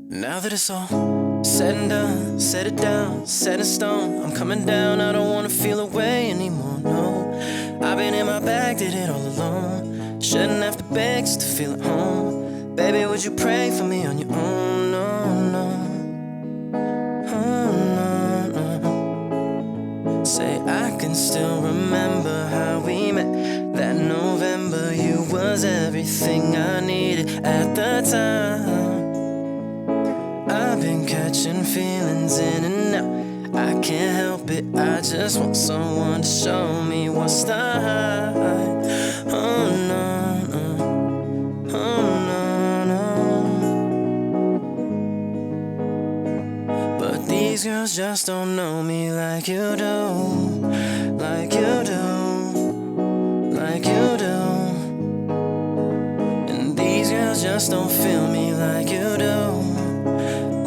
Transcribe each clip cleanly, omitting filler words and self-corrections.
Now that it's all said and done, set it down, set in stone. I'm coming down, I don't wanna feel away anymore, no. I've been in my bag, did it all alone. Shouldn't have to beg just to feel at home. Baby, would you pray for me on your own? No, no. Oh, no, no. Say I can still remember how we met. That November, you was everything I needed at the time. I've been catching feelings in and out. I can't help it, I just want someone to show me what's the high. Oh no, no. Oh no, no. But these girls just don't know me like you do. Like you do. Like you do. And these girls just don't feel me like you do.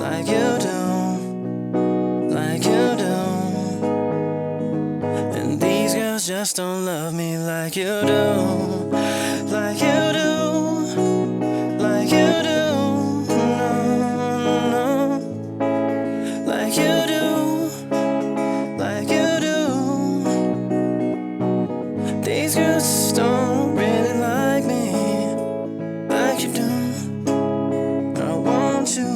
Like you do, like you do. And these girls just don't love me like you do. Like you do, like you do. No, no. Like you do, like you do. These girls just don't really like me like you do. I want you.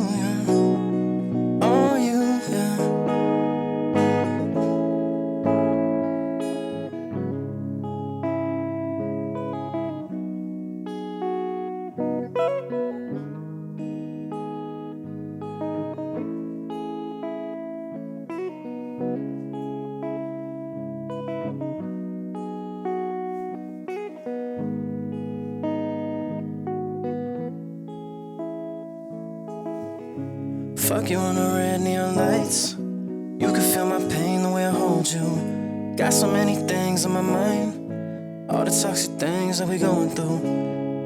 Fuck you on the red neon lights. You can feel my pain the way I hold you. Got so many things on my mind. All the toxic things that we going through.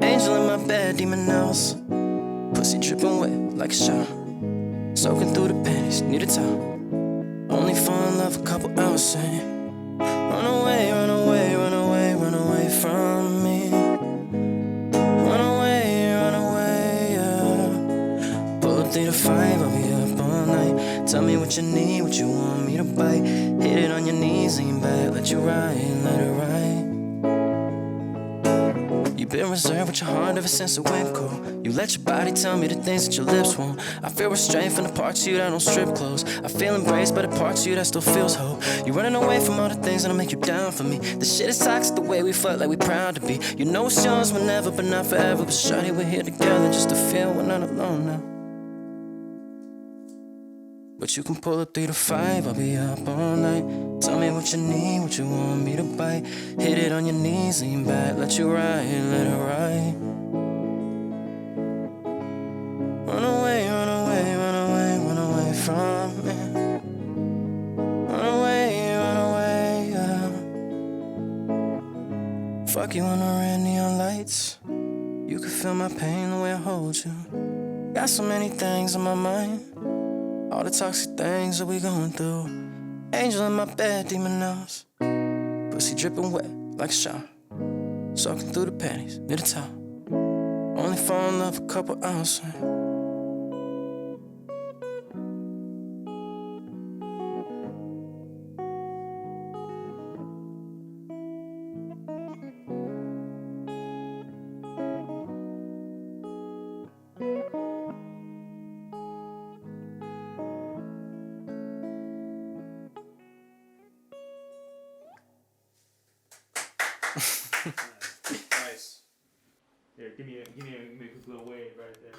Angel in my bed, demon else. Pussy dripping wet like a shower. Soaking through the panties, need a towel. Only fall in love a couple hours, say. Run away, run away, run away, run away from me. Run away, yeah. Pull up 3 to 5, I'll be up all night. Tell me what you need, what you want me to bite. Hit it on your knees, lean back, let you ride, let it ride. You've been reserved with your heart ever since it went cold. You let your body tell me the things that your lips won't. I feel restrained from the parts of you that don't strip clothes. I feel embraced by the parts of you that still feels whole. You're running away from all the things that'll make you down for me. The shit is toxic the way we fuck like we proud to be. You know it's yours whenever but not forever. But shawty, we're here together just to feel we're not alone now. But you can pull up 3 to 5, I'll be up all night. Tell me what you need, what you want me to bite. Hit it on your knees, lean back, let you ride, let it ride. Run away, run away, run away, run away from me. Run away, yeah. Fuck you on the red neon lights. You can feel my pain the way I hold you. Got so many things on my mind. All the toxic things that we going through. Angel in my bed, demon else. Pussy dripping wet like a shower. Soaking through the panties, need a towel. Only fall in love a couple hours. Nice. Here, give me a make a little wave right there.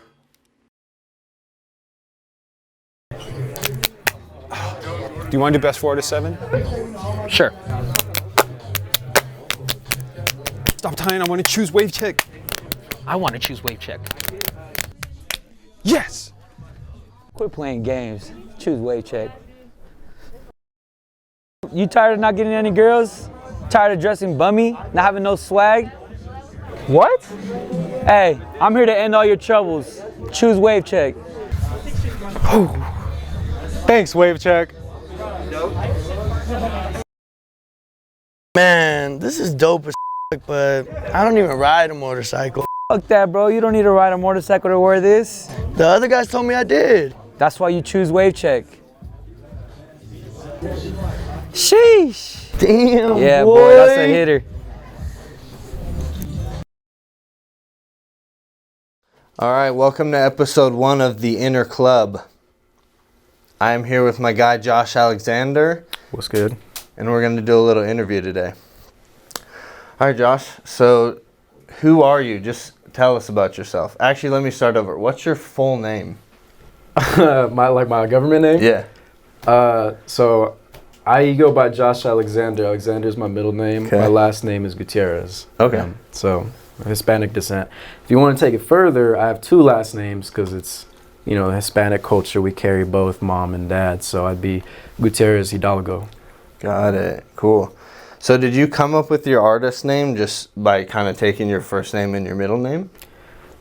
Do you want to do best 4 out of 7? Sure. Stop tying, I want to choose Wavcheck. I want to choose Wavcheck. Yes! Quit playing games. Choose Wavcheck. You tired of not getting any girls? Tired of dressing bummy? Not having no swag? What? Hey, I'm here to end all your troubles. Choose Wavcheck. Thanks, Wavcheck. Man, this is dope as but I don't even ride a motorcycle. Fuck that, bro. You don't need to ride a motorcycle to wear this. The other guys told me I did. That's why you choose Wavcheck. Sheesh. Damn, Yeah, boy, that's a hitter. All right, welcome to episode 1 of The Inner Club. I am here with my guy Josh Alexander. What's good? And we're going to do a little interview today. All right, Josh. So, who are you? Just tell us about yourself. Actually, let me start over. What's your full name? my government name? Yeah. So I go by Josh Alexander. Alexander is my middle name. Okay. My last name is Gutierrez. Okay. So Hispanic descent. If you want to take it further, I have 2 last names because it's, the Hispanic culture. We carry both mom and dad. So I'd be Gutierrez Hidalgo. Got it. Cool. So did you come up with your artist name just by kind of taking your first name and your middle name?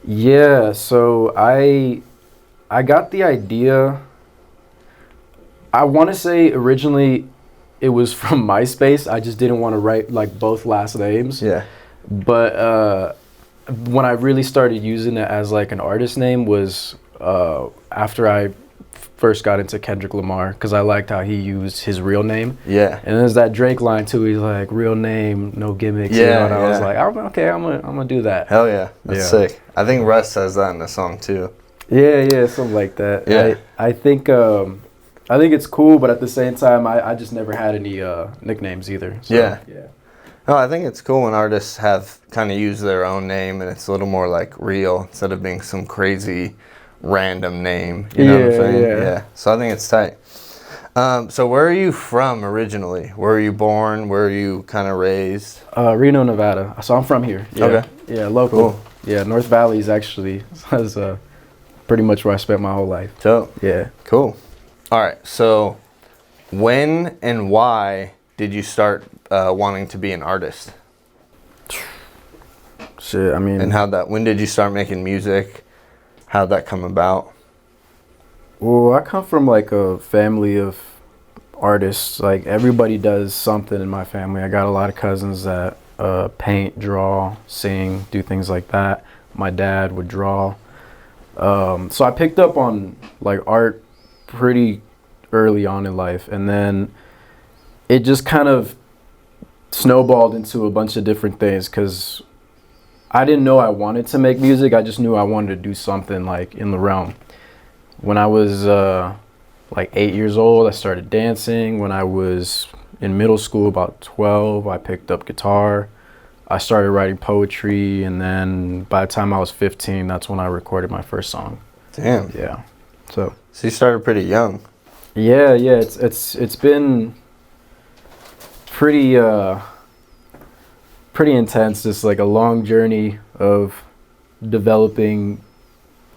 Yeah. So I got the idea. I want to say originally it was from MySpace. I just didn't want to write like both last names. Yeah. But when I really started using it as like an artist name was after I first got into Kendrick Lamar, because I liked how he used his real name. Yeah. And there's that Drake line too. He's like, real name, no gimmicks. Yeah, And I was yeah. like, I'm gonna do that. Hell yeah. That's Yeah. sick. I think Russ says that in the song too. Yeah, something like that. Yeah. I think it's cool, but at the same time, I just never had any nicknames either. So, Yeah. Yeah. No, I think it's cool when artists have kind of used their own name and it's a little more like real instead of being some crazy random name. You know what I'm saying? Yeah. So I think it's tight. So where are you from originally? Where were you born? Where are you kind of raised? Reno, Nevada. So I'm from here. Yeah. Okay. Yeah, local. Cool. Yeah, North Valley is actually is pretty much where I spent my whole life. So Yeah. cool. All right. So when and why did you start wanting to be an artist? Shit, I mean. And when did you start making music? How'd that come about? Well, I come from like a family of artists. Like everybody does something in my family. I got a lot of cousins that paint, draw, sing, do things like that. My dad would draw. So I picked up on like art pretty early on in life, and then it just kind of snowballed into a bunch of different things because I didn't know I wanted to make music. I just knew I wanted to do something like in the realm. When I was like 8 years old, I started dancing. When I was in middle school, about 12, I picked up guitar. I started writing poetry, and then by the time I was 15, that's when I recorded my first song. Damn. Yeah. So you started pretty young. yeah, it's been pretty intense. Just like a long journey of developing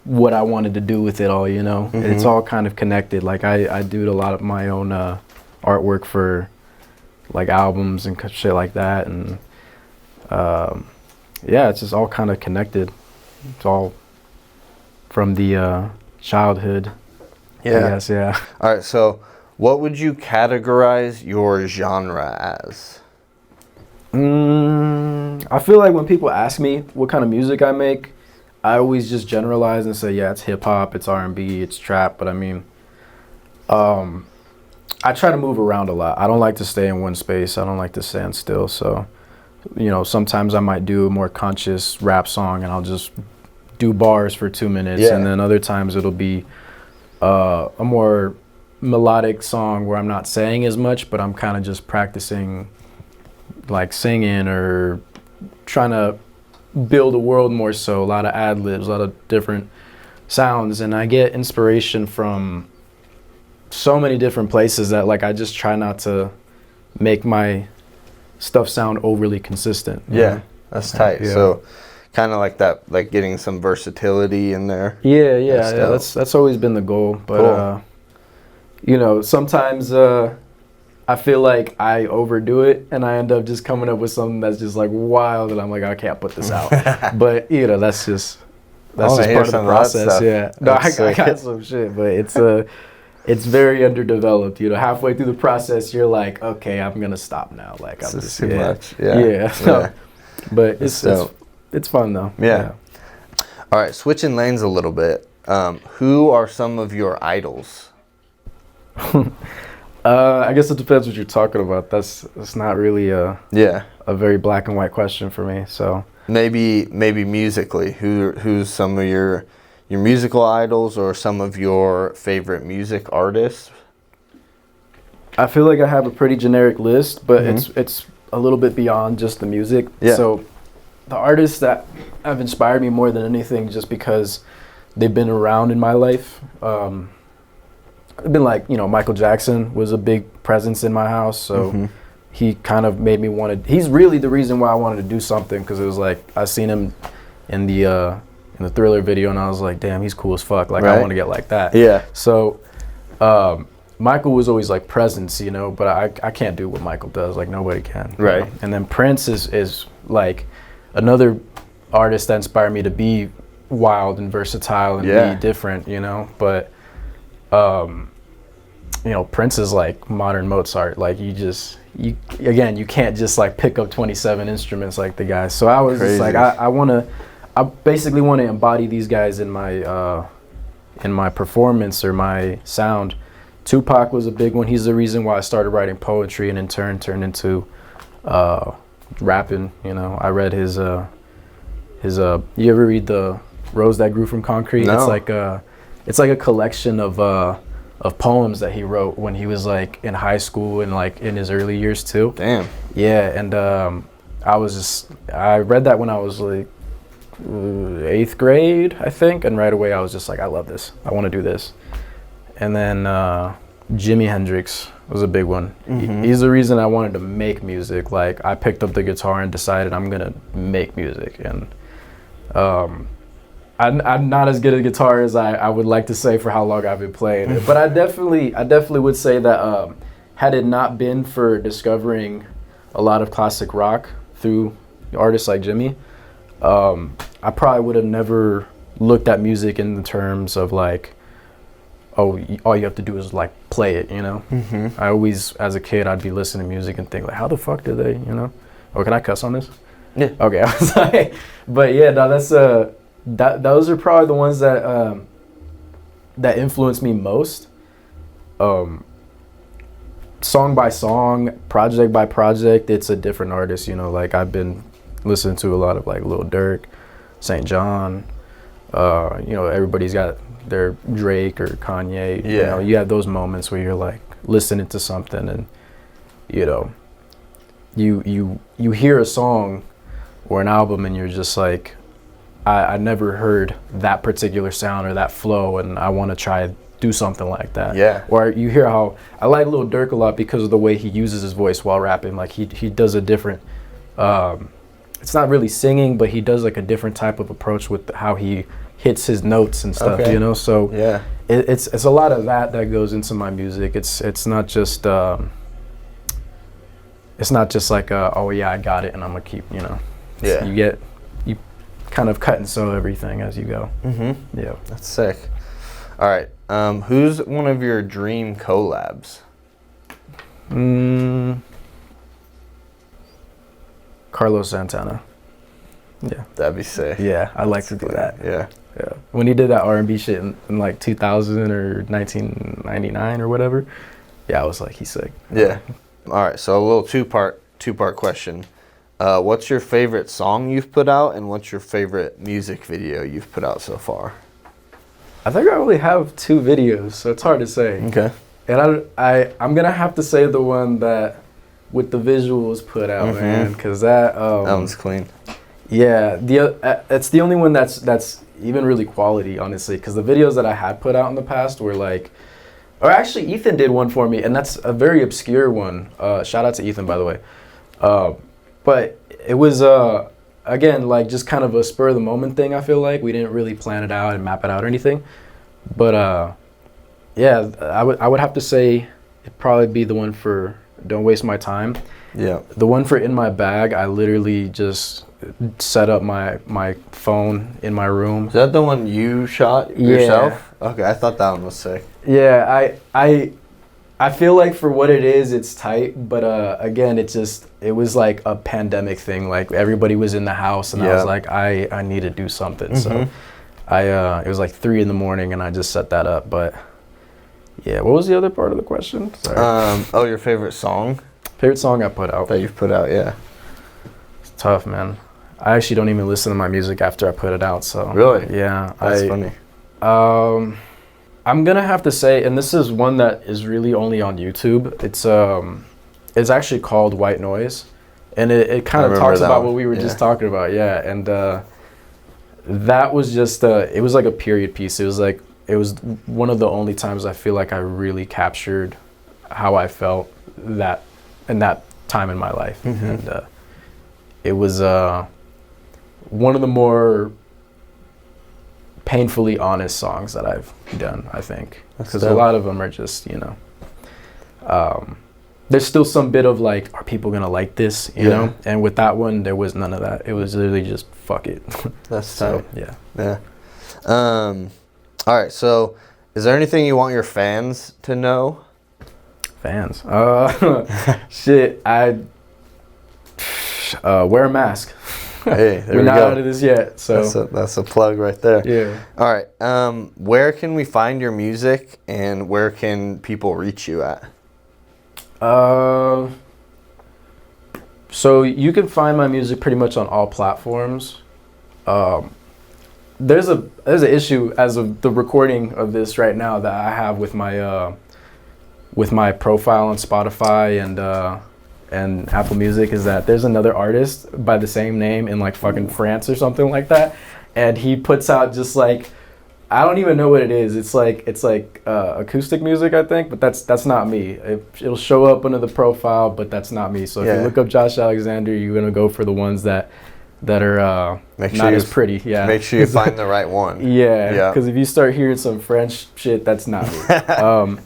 what I wanted to do with it all, Mm-hmm. It's all kind of connected. Like I do a lot of my own artwork for like albums and shit like that, and yeah, it's just all kind of connected. It's all from the childhood. Yeah. I guess, yeah. All right, so what would you categorize your genre as? I feel like when people ask me what kind of music I make, I always just generalize and say, yeah, it's hip hop, it's R&B, it's trap. But I mean, I try to move around a lot. I don't like to stay in one space. I don't like to stand still. So, sometimes I might do a more conscious rap song and I'll just do bars for 2 minutes. Yeah. And then other times it'll be a more melodic song where I'm not saying as much, but I'm kind of just practicing like singing or trying to build a world more so. A lot of ad libs, a lot of different sounds, and I get inspiration from so many different places that like I just try not to make my stuff sound overly consistent. Yeah, that's tight. Yeah. So kind of like that, like getting some versatility in there. Yeah. dope. That's always been the goal. But sometimes I feel like I overdo it and I end up just coming up with something that's just like wild, and I'm like, I can't put this out. But that's just wanna part hear of the some of that process. stuff. Yeah. No, That's I sick. got some shit, but it's it's very underdeveloped. You know, halfway through the process, you're like, okay, I'm gonna stop now. Like, I'm just too much. Yeah. So, Yeah. but it's fun though. Yeah. All right, switching lanes a little bit. Who are some of your idols? I guess it depends what you're talking about. That's not really a very black and white question for me. So maybe musically, who's some of your musical idols or some of your favorite music artists? I feel like I have a pretty generic list, but it's a little bit beyond just the music. Yeah. So the artists that have inspired me more than anything, just because they've been around in my life. I've been like, Michael Jackson was a big presence in my house, so he kind of made me want to. He's really the reason why I wanted to do something, because it was like I seen him in the Thriller video, and I was like, damn, he's cool as fuck. Like, I want to get like that. Yeah. So Michael was always like presence, but I can't do what Michael does. Like, nobody can. Right. And then Prince is like another artist that inspired me to be wild and versatile and be different, But Prince is like modern Mozart. Like, you can't just like pick up 27 instruments like the guys. So I was just like, I basically want to embody these guys in my performance or my sound. Tupac was a big one. He's the reason why I started writing poetry and in turn turned into rapping. I read his you ever read The Rose That Grew from Concrete? No. It's like a collection of poems that he wrote when he was like in high school and like in his early years too. Damn. Yeah, and I read that when I was like 8th grade, I think, and right away I was just like, I love this. I want to do this. And then Jimi Hendrix was a big one. He's the reason I wanted to make music. Like, I picked up the guitar and decided I'm gonna make music, and I'm not as good at guitar as I would like to say for how long I've been playing it. But I definitely would say that had it not been for discovering a lot of classic rock through artists like Jimmy, I probably would have never looked at music in the terms of like, oh, all you have to do is like play it, I always, as a kid, I'd be listening to music and think like, how the fuck do they, Oh, can I cuss on this? Yeah. Okay, I was like, but yeah, no, that's those are probably the ones that that influenced me most. Song by song, project by project, it's a different artist. Like, I've been listening to a lot of like Lil Durk, St. John. Everybody's got their Drake or Kanye. Yeah. You have those moments where you're like listening to something and you hear a song or an album and you're just like, I never heard that particular sound or that flow, and I want to try do something like that. Yeah. Or you hear how I like Lil Durk a lot because of the way he uses his voice while rapping. Like, he does a different it's not really singing, but he does like a different type of approach with how he hits his notes and stuff. Okay. So Yeah. it's a lot of that goes into my music. It's not just like oh yeah, I got it and I'm gonna keep Yeah. You kind of cut and sew everything as you go. Yeah. That's sick. All right. Who's one of your dream collabs? Carlos Santana. Yeah. That'd be sick. Yeah, I like to do that. Yeah. Yeah. When he did that R&B shit in like 2000 or 1999 or whatever, yeah, I was like, he's sick. Yeah. All right. So a little two-part question. What's your favorite song you've put out, and what's your favorite music video you've put out so far? I think I only have 2 videos, so it's hard to say. Okay. And I'm gonna have to say the one that With the Visuals put out, man, because that one's clean. Yeah, it's the only one that's even really quality, honestly, because the videos that I had put out in the past were like, or actually Ethan did one for me, and that's a very obscure one. Shout out to Ethan, by the way. But it was again, like, just kind of a spur of the moment thing. I feel like we didn't really plan it out and map it out or anything, but yeah, I would have to say it'd probably be the one for Don't Waste My Time. Yeah. The one for In My Bag, I literally just set up my phone in my room. Is that the one you shot yourself? Okay, I thought that one was sick. Yeah, I feel like for what it is, it's tight. But again, it was like a pandemic thing. Like everybody was in the house, and I was like, I need to do something. So it was like 3 a.m, and I just set that up. But yeah, what was the other part of the question? Sorry. Your favorite song? Favorite song I put out. That you've put out, yeah. It's tough, man. I actually don't even listen to my music after I put it out. So really, yeah, that's funny. I'm gonna have to say, and this is one that is really only on YouTube. It's actually called White Noise, and it kind of talks about what we were just talking about. Yeah, and that was just it was like a period piece. It was one of the only times I feel like I really captured how I felt in that time in my life, and it was one of the more painfully honest songs that I've done, I think, because a lot of them are just, there's still some bit of like, are people gonna like this, you know? And with that one, there was none of that. It was literally just fuck it. That's so tight. Yeah. All right, so is there anything you want your fans to know? Fans? Shit, I wear a mask. Hey, there we're we not go. out of this yet, so that's a plug right there. Yeah. All right. Where can we find your music, and where can people reach you at? So you can find my music pretty much on all platforms. There's an issue as of the recording of this right now that I have with my profile on Spotify and Apple Music, is that there's another artist by the same name in like fucking France or something like that, and he puts out just like, I don't even know what it is. It's like acoustic music, I think, but that's not me. It'll show up under the profile, but that's not me. So if you look up Josh Alexander, you're gonna go for the ones that are not as pretty. Yeah. Make sure you find the right one. Yeah. Because if you start hearing some French shit, that's not me.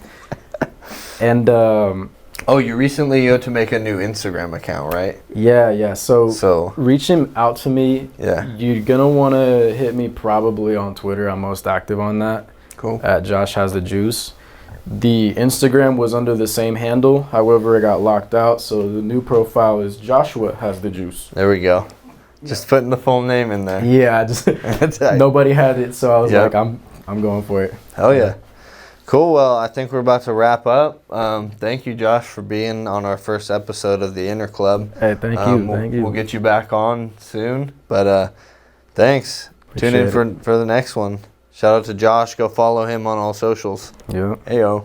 You recently had to make a new Instagram account, right? Yeah. So reaching out to me, you're gonna want to hit me probably on Twitter. I'm most active on that. Cool. At Josh Has the Juice. The Instagram was under the same handle, however it got locked out. So the new profile is Joshua Has the Juice. There we go. Just putting the full name in there. Yeah, just nobody had it, so I was like, I'm going for it. Hell yeah. Cool. Well, I think we're about to wrap up. Thank you, Josh, for being on our first episode of the Inner Club. Hey, thank you. We'll get you back on soon. But thanks. Tune in for the next one. Shout out to Josh. Go follow him on all socials. Yeah. Heyo.